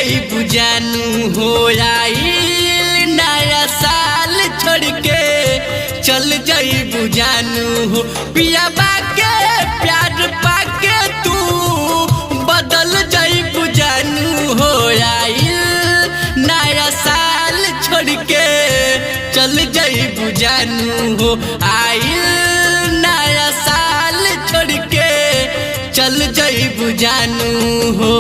जइबू जानू हो आइल नया साल छोड़ के चल जइबू जानू हो पिया बाके प्यार पाके तू बदल जइबू जानू हो आइल नया साल छोड़ के चल जइबू जानू हो आइल नया साल छोड़ के चल जइबू जानू हो।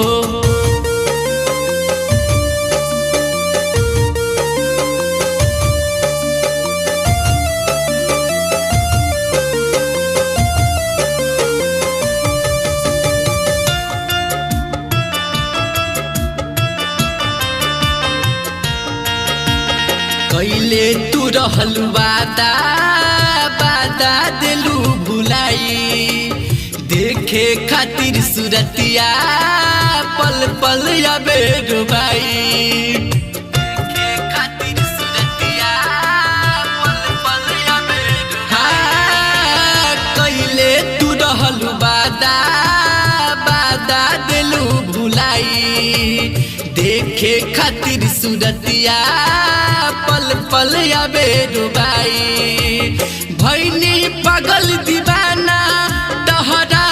कैले तू रहल वादा वादा दिलू भुलाई देखे खातिर सूरतिया पल पल अबे डुबाई देखे खातिर सूरतिया पल पल अबे हाँ कैले तू रहल वादा वादा दिलू भुलाई देखे खातिर सूरतिया पल पल अबे डुबाई भैनी पागल दीवाना तहरा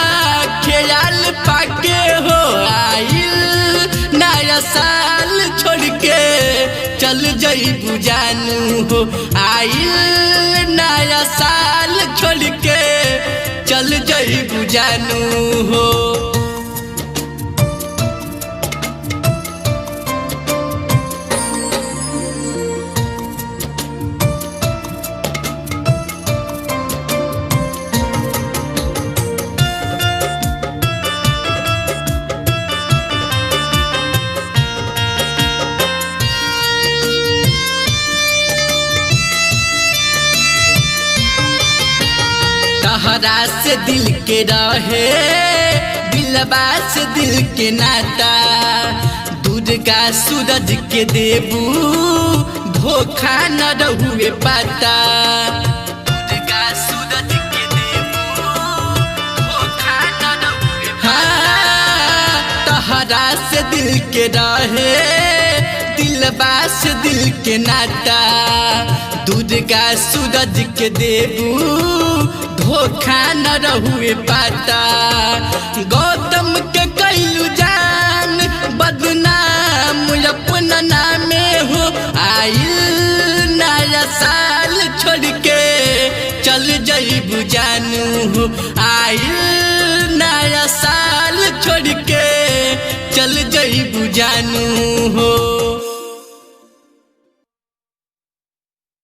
ख्याल पाके हो आइल नया साल छोड़ के चल जइबू जानू हो आइल नया साल छोड़ के चल जइबू जानू हो। तहरा से दिल के रहे दिलबा से दिल के नाता दुर्गा सूरज के देबू धोखा न रहुए पाता दुर्गा सूरज के देबू धोखा न रहुए हाँ तहरा से दिल के रहे दिलबा से दिल के नाता दुर्गा सूरज के देबू धोखा न रहुए पाता गौतम के कैलू जान बदनाम अपना नामे हो आइल नया साल छोड़ के चल जइबू जानू हो आइल नया साल छोड़ के चल जइबू जानू हो।